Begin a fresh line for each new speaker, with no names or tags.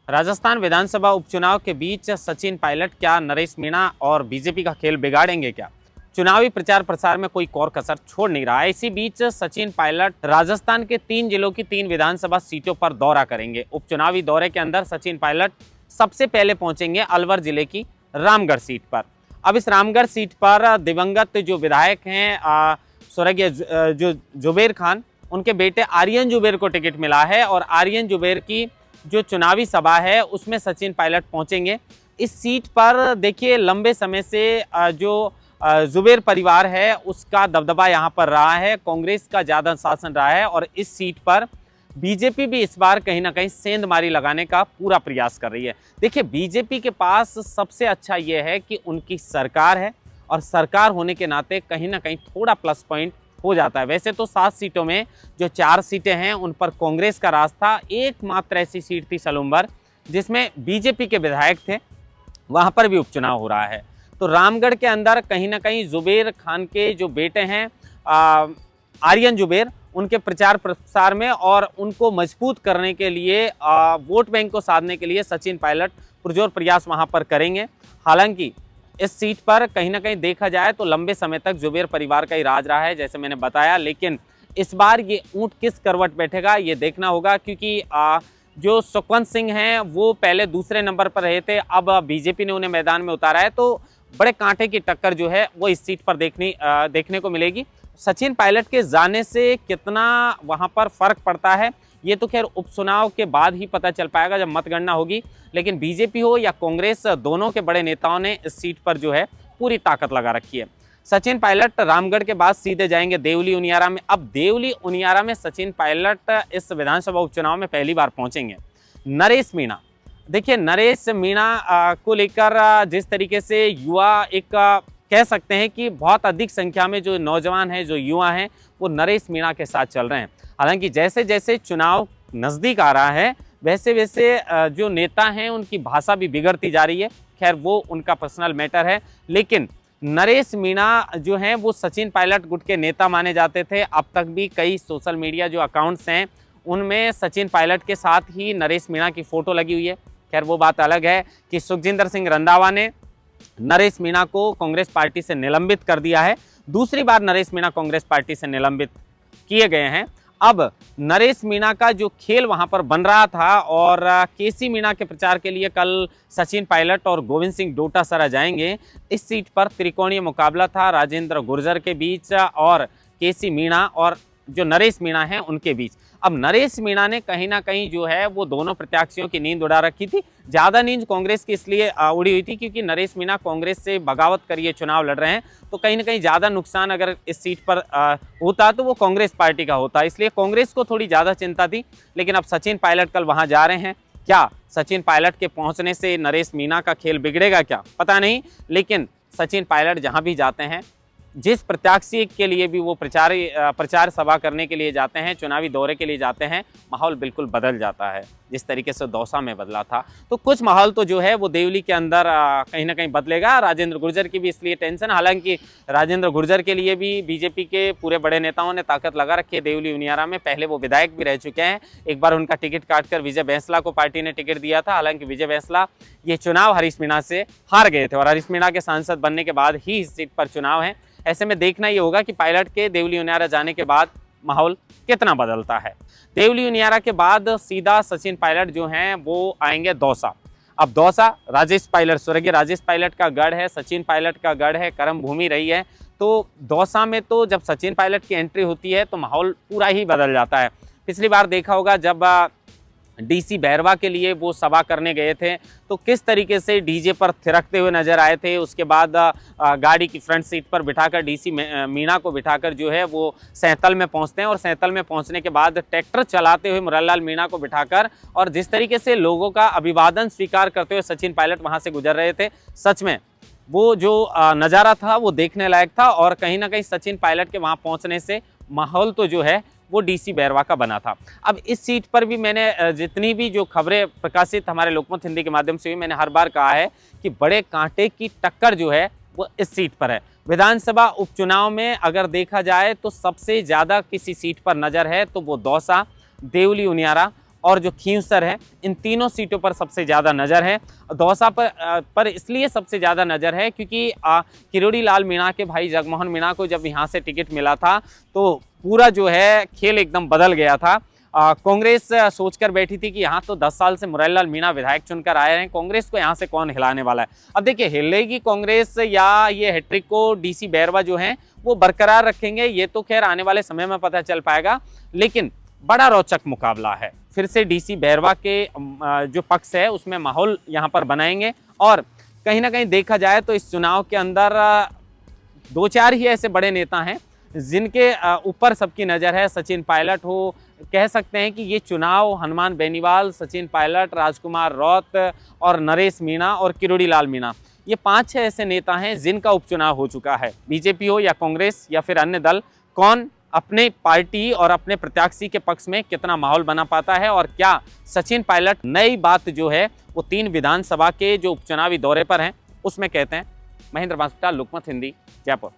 राजस्थान विधानसभा उपचुनाव के बीच सचिन पायलट क्या नरेश मीणा और बीजेपी का खेल बिगाड़ेंगे क्या? चुनावी प्रचार प्रसार में कोई और कसर छोड़ नहीं रहा है। इसी बीच सचिन पायलट राजस्थान के 3 जिलों की 3 विधानसभा सीटों पर दौरा करेंगे। उपचुनावी दौरे के अंदर सचिन पायलट सबसे पहले पहुंचेंगे अलवर जिले की रामगढ़ सीट पर। अब इस रामगढ़ सीट पर दिवंगत जो विधायक हैं स्वर्गीय जो जुबेर खान, उनके बेटे आर्यन जुबेर को टिकट मिला है और आर्यन जुबेर की जो चुनावी सभा है उसमें सचिन पायलट पहुंचेंगे। इस सीट पर देखिए लंबे समय से जो जुबेर परिवार है उसका दबदबा यहाँ पर रहा है, कांग्रेस का ज़्यादा शासन रहा है और इस सीट पर बीजेपी भी इस बार कहीं ना कहीं सेंधमारी लगाने का पूरा प्रयास कर रही है। देखिए बीजेपी के पास सबसे अच्छा ये है कि उनकी सरकार है और सरकार होने के नाते कहीं ना कहीं थोड़ा प्लस पॉइंट हो जाता है। वैसे तो 7 सीटों में जो 4 सीटें हैं उन पर कांग्रेस का राज था, एकमात्र ऐसी सीट थी सलूम्बर जिसमें बीजेपी के विधायक थे, वहां पर भी उपचुनाव हो रहा है। तो रामगढ़ के अंदर कहीं ना कहीं जुबेर खान के जो बेटे हैं आर्यन जुबेर, उनके प्रचार प्रसार में और उनको मजबूत करने के लिए वोट बैंक को साधने के लिए सचिन पायलट पुरजोर प्रयास वहां पर करेंगे। हालांकि इस सीट पर कहीं ना कहीं देखा जाए तो लंबे समय तक जुबेर परिवार का ही राज रहा है जैसे मैंने बताया, लेकिन इस बार ये ऊंट किस करवट बैठेगा ये देखना होगा, क्योंकि जो सुखवंत सिंह हैं वो पहले दूसरे नंबर पर रहे थे, अब बीजेपी ने उन्हें मैदान में उतारा है, तो बड़े कांटे की टक्कर जो है वो इस सीट पर देखने को मिलेगी। सचिन पायलट के जाने से कितना वहां पर फर्क पड़ता है ये तो खैर उपचुनाव के बाद ही पता चल पाएगा जब मतगणना होगी, लेकिन बीजेपी हो या कांग्रेस दोनों के बड़े नेताओं ने इस सीट पर जो है पूरी ताकत लगा रखी है। सचिन पायलट रामगढ़ के बाद सीधे जाएंगे देवली उनियारा में। अब देवली उनियारा में सचिन पायलट इस विधानसभा उपचुनाव में पहली बार पहुंचेंगे। नरेश मीणा, देखिए नरेश मीणा को लेकर जिस तरीके से युवा एक कह सकते हैं कि बहुत अधिक संख्या में जो नौजवान हैं, जो युवा हैं, वो नरेश मीणा के साथ चल रहे हैं। हालांकि जैसे जैसे चुनाव नज़दीक आ रहा है वैसे वैसे जो नेता हैं उनकी भाषा भी बिगड़ती जा रही है। खैर वो उनका पर्सनल मैटर है, लेकिन नरेश मीणा जो हैं वो सचिन पायलट गुट के नेता माने जाते थे। अब तक भी कई सोशल मीडिया जो अकाउंट्स हैं उनमें सचिन पायलट के साथ ही नरेश मीणा की फ़ोटो लगी हुई है। खैर वो बात अलग है कि सुखजिंदर सिंह रंधावा ने नरेश मीणा को कांग्रेस पार्टी से निलंबित कर दिया है। दूसरी बार नरेश मीणा कांग्रेस पार्टी से निलंबित किए गए हैं। अब नरेश मीणा का जो खेल वहां पर बन रहा था और केसी मीणा के प्रचार के लिए कल सचिन पायलट और गोविंद सिंह डोटासरा जाएंगे। इस सीट पर त्रिकोणीय मुकाबला था राजेंद्र गुर्जर के बीच और केसी मीणा और जो नरेश मीणा हैं उनके बीच। अब नरेश मीणा ने कहीं ना कहीं जो है वो दोनों प्रत्याशियों की नींद उड़ा रखी थी। ज़्यादा नींद कांग्रेस की इसलिए उड़ी हुई थी क्योंकि नरेश मीणा कांग्रेस से बगावत कर ये चुनाव लड़ रहे हैं, तो कहीं ना कहीं ज़्यादा नुकसान अगर इस सीट पर होता तो वो कांग्रेस पार्टी का होता, इसलिए कांग्रेस को थोड़ी ज़्यादा चिंता थी। लेकिन अब सचिन पायलट कल वहाँ जा रहे हैं। क्या सचिन पायलट के पहुँचने से नरेश मीणा का खेल बिगड़ेगा क्या, पता नहीं, लेकिन सचिन पायलट जहाँ भी जाते हैं, जिस प्रत्याशी के लिए भी वो प्रचार सभा करने के लिए जाते हैं, चुनावी दौरे के लिए जाते हैं, माहौल बिल्कुल बदल जाता है। जिस तरीके से दौसा में बदला था तो कुछ माहौल तो जो है वो देवली के अंदर कहीं ना कहीं बदलेगा। राजेंद्र गुर्जर की भी इसलिए टेंशन, हालांकि राजेंद्र गुर्जर के लिए भी बीजेपी के पूरे बड़े नेताओं ने ताकत लगा रखी है देवली उनियारा में। पहले वो विधायक भी रह चुके हैं, एक बार उनका टिकट काटकर विजय बैंसला को पार्टी ने टिकट दिया था। हालांकि विजय बैंसला ये चुनाव हरीश मीणा से हार गए थे और हरीश मीणा के सांसद बनने के बाद ही इस सीट पर चुनाव है। ऐसे में देखना ये होगा कि पायलट के देवली उनियारा जाने के बाद माहौल कितना बदलता है। देवली उनियारा के बाद सीधा सचिन पायलट जो हैं वो आएंगे दौसा। अब दौसा राजेश पायलट, स्वर्गीय राजेश पायलट का गढ़ है, सचिन पायलट का गढ़ है, कर्म भूमि रही है। तो दौसा में तो जब सचिन पायलट की एंट्री होती है तो माहौल पूरा ही बदल जाता है। पिछली बार देखा होगा जब डीसी बैरवा के लिए वो सभा करने गए थे तो किस तरीके से डीजे पर थिरकते हुए नजर आए थे। उसके बाद गाड़ी की फ्रंट सीट पर बिठाकर डीसी मीणा को बिठाकर जो है वो सैंतल में पहुंचते हैं और सैंतल में पहुंचने के बाद ट्रैक्टर चलाते हुए मुरारलाल मीणा को बिठाकर और जिस तरीके से लोगों का अभिवादन स्वीकार करते हुए सचिन पायलट वहां से गुजर रहे थे, सच में वो जो नज़ारा था वो देखने लायक था। और कहीं ना कहीं सचिन पायलट के वहाँ पहुँचने से माहौल तो जो है वो डीसी बैरवा का बना था। अब इस सीट पर भी मैंने जितनी भी जो खबरें प्रकाशित हमारे लोकमत हिंदी के माध्यम से हुई, मैंने हर बार कहा है कि बड़े कांटे की टक्कर जो है वो इस सीट पर है। विधानसभा उपचुनाव में अगर देखा जाए तो सबसे ज़्यादा किसी सीट पर नज़र है तो वो दौसा, देवली उनियारा और जो खींवसर है, इन तीनों सीटों पर सबसे ज़्यादा नज़र है। दौसा पर इसलिए सबसे ज़्यादा नज़र है क्योंकि किरोड़ी लाल मीणा के भाई जगमोहन मीणा को जब यहाँ से टिकट मिला था तो पूरा जो है खेल एकदम बदल गया था। कांग्रेस सोचकर बैठी थी कि यहाँ तो 10 साल से मुरारीलाल मीणा विधायक चुनकर आए हैं, कांग्रेस को यहाँ से कौन हिलाने वाला है। अब देखिए हिलेगी कांग्रेस या ये हैट्रिक को डीसी बैरवा जो हैं वो बरकरार रखेंगे, ये तो खैर आने वाले समय में पता चल पाएगा। लेकिन बड़ा रोचक मुकाबला है, फिर से डीसी बैरवा के जो पक्ष है उसमें माहौल यहाँ पर बनाएंगे। और कहीं ना कहीं देखा जाए तो इस चुनाव के अंदर 2-4 ही ऐसे बड़े नेता हैं जिनके ऊपर सबकी नज़र है। सचिन पायलट हो, कह सकते हैं कि ये चुनाव हनुमान बेनीवाल, सचिन पायलट, राजकुमार रौत और नरेश मीणा और किरोड़ी लाल मीणा, ये 5-6 ऐसे नेता हैं जिनका उपचुनाव हो चुका है। बीजेपी हो या कांग्रेस या फिर अन्य दल, कौन अपने पार्टी और अपने प्रत्याशी के पक्ष में कितना माहौल बना पाता है और क्या सचिन पायलट नई बात जो है वो 3 विधानसभा के जो उपचुनावी दौरे पर हैं उसमें कहते हैं। महेंद्र बांसुटा, लोकमत हिंदी, जयपुर।